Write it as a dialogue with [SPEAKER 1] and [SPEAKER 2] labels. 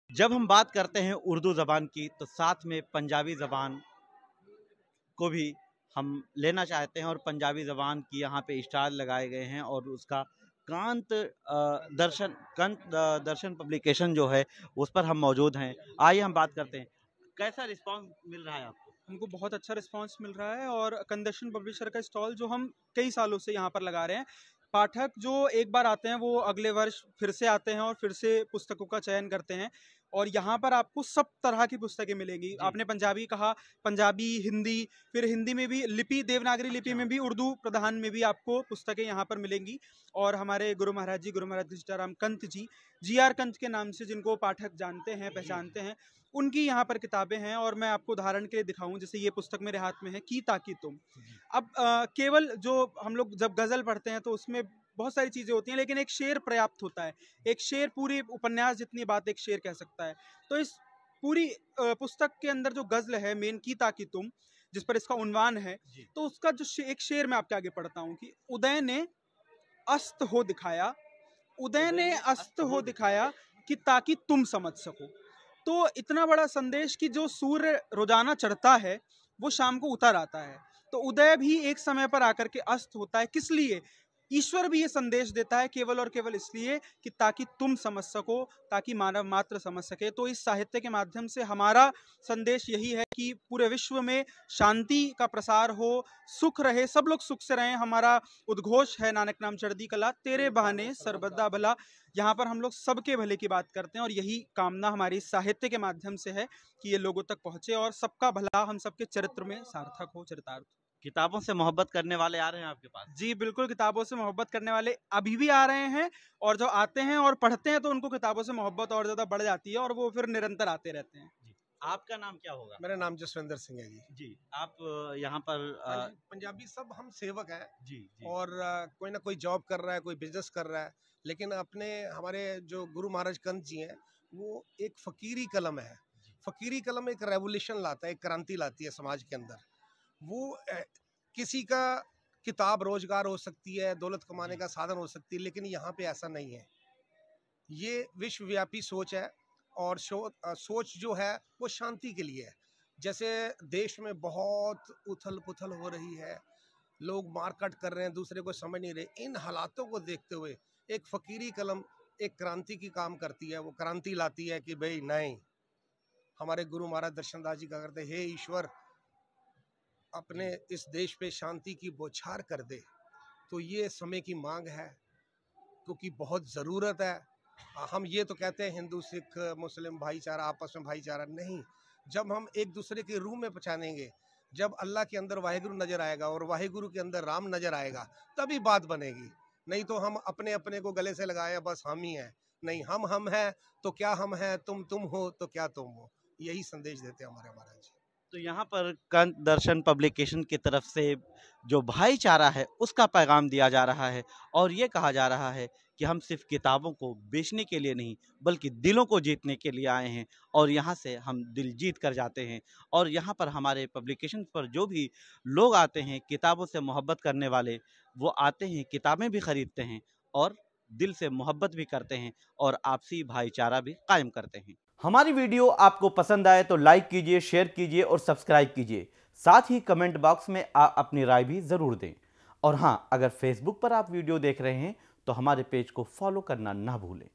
[SPEAKER 1] जब हम बात करते हैं उर्दू ज़बान की तो साथ में पंजाबी ज़बान को भी हम लेना चाहते हैं और पंजाबी ज़बान की यहाँ पे स्टार लगाए गए हैं और उसका दर्शन पब्लिकेशन जो है उस पर हम मौजूद हैं। आइए हम बात करते हैं, कैसा रिस्पांस मिल रहा है आपको?
[SPEAKER 2] हमको बहुत अच्छा रिस्पांस मिल रहा है और कंदर्शन पब्लिशर का स्टॉल जो हम कई सालों से यहाँ पर लगा रहे हैं, पाठक जो एक बार आते हैं वो अगले वर्ष फिर से आते हैं और फिर से पुस्तकों का चयन करते हैं। और यहाँ पर आपको सब तरह की पुस्तकें मिलेंगी।
[SPEAKER 1] जी।
[SPEAKER 2] आपने पंजाबी कहा, पंजाबी, हिंदी, फिर हिंदी में भी लिपि, देवनागरी लिपि में भी, उर्दू प्रधान में भी आपको पुस्तकें यहाँ पर मिलेंगी। और हमारे गुरु महाराज जी, गुरु महाराज घिष्टाराम कंत जी आर कंत के नाम से जिनको पाठक जानते हैं, पहचानते हैं, उनकी यहाँ पर किताबें हैं। और मैं आपको उदाहरण के लिए दिखाऊं, जैसे ये पुस्तक मेरे हाथ में है, की ताकि तुम। अब केवल जो हम लोग जब गज़ल पढ़ते हैं तो उसमें बहुत सारी चीज़ें होती हैं, लेकिन एक शेर पर्याप्त होता है। एक शेर पूरी उपन्यास जितनी बात एक शेर कह सकता है। तो इस पूरी पुस्तक के अंदर जो गज़ल है मेन, की ताकि तुम, जिस पर इसका उन्वान है, तो उसका जो एक शेर मैं आपके आगे पढ़ता हूँ कि उदय ने अस्त हो दिखाया, उदय ने अस्त हो दिखाया कि ताकि तुम समझ सको। तो इतना बड़ा संदेश कि जो सूर्य रोजाना चढ़ता है वो शाम को उतर आता है, तो उदय भी एक समय पर आकर के अस्त होता है। किस लिए? ईश्वर भी ये संदेश देता है केवल और केवल इसलिए कि ताकि तुम समझ सको, ताकि मानव मात्र समझ सके। तो इस साहित्य के माध्यम से हमारा संदेश यही है कि पूरे विश्व में शांति का प्रसार हो, सुख रहे, सब लोग सुख से रहें। हमारा उद्घोष है नानक नाम चढ़दी कला, तेरे बहाने सरबद्दा भला। यहाँ पर हम लोग सबके भले की बात करते हैं और यही कामना हमारी साहित्य के माध्यम से है कि ये लोगों तक पहुंचे और सबका भला हम सबके चरित्र में सार्थक हो, चरितार्थ।
[SPEAKER 1] किताबों से मोहब्बत करने वाले आ रहे हैं आपके पास?
[SPEAKER 2] जी बिल्कुल, किताबों से मोहब्बत करने वाले अभी भी आ रहे हैं, और जो आते हैं और पढ़ते हैं तो उनको किताबों से मोहब्बत और ज्यादा बढ़ जाती है और वो फिर निरंतर आते रहते हैं।
[SPEAKER 1] जी। आपका नाम क्या होगा?
[SPEAKER 3] मेरा नाम जसविंदर सिंह है जी।
[SPEAKER 1] जी। आप यहाँ पर
[SPEAKER 3] पंजाबी सब हम सेवक हैं।
[SPEAKER 1] जी जी।
[SPEAKER 3] और कोई ना कोई जॉब कर रहा है, कोई बिजनेस कर रहा है, लेकिन अपने हमारे जो गुरु महाराज कंत जी हैं, वो एक फकीरी कलम है। फकीरी कलम एक रेवोल्यूशन लाता है, एक क्रांति लाती है समाज के अंदर। वो किसी का किताब रोजगार हो सकती है, दौलत कमाने का साधन हो सकती है, लेकिन यहाँ पे ऐसा नहीं है। ये विश्वव्यापी सोच है और सोच जो है वो शांति के लिए है। जैसे देश में बहुत उथल पुथल हो रही है, लोग मारकाट कर रहे हैं, दूसरे को समझ नहीं रहे, इन हालातों को देखते हुए एक फकीरी कलम एक क्रांति की काम करती है। वो क्रांति लाती है कि भाई नहीं, हमारे गुरु महाराज दर्शनदास जी का करते, हे ईश्वर अपने इस देश पे शांति की बौछार कर दे। तो ये समय की मांग है, क्योंकि बहुत ज़रूरत है। हम ये तो कहते हैं हिंदू सिख मुस्लिम भाईचारा, आपस में भाईचारा नहीं। जब हम एक दूसरे के रूह में पहचानेंगे, जब अल्लाह के अंदर वाहिगुरु नजर आएगा और वाहिगुरु के अंदर राम नजर आएगा, तभी बात बनेगी। नहीं तो हम अपने अपने को गले से लगाए बस हम ही हैं। नहीं, हम हैं तो क्या हम हैं, तुम हो तो क्या तुम हो। यही संदेश देते हैं हमारे महाराज जी।
[SPEAKER 1] तो यहाँ पर कंत दर्शन पब्लिकेशन की तरफ से जो भाईचारा है उसका पैगाम दिया जा रहा है और ये कहा जा रहा है कि हम सिर्फ किताबों को बेचने के लिए नहीं बल्कि दिलों को जीतने के लिए आए हैं और यहाँ से हम दिल जीत कर जाते हैं। और यहाँ पर हमारे पब्लिकेशन पर जो भी लोग आते हैं किताबों से मोहब्बत करने वाले, वो आते हैं, किताबें भी खरीदते हैं और दिल से मोहब्बत भी करते हैं और आपसी भाईचारा भी कायम करते हैं। हमारी वीडियो आपको पसंद आए तो लाइक कीजिए, शेयर कीजिए और सब्सक्राइब कीजिए। साथ ही कमेंट बॉक्स में आप अपनी राय भी जरूर दें। और हाँ, अगर फेसबुक पर आप वीडियो देख रहे हैं तो हमारे पेज को फॉलो करना ना भूलें।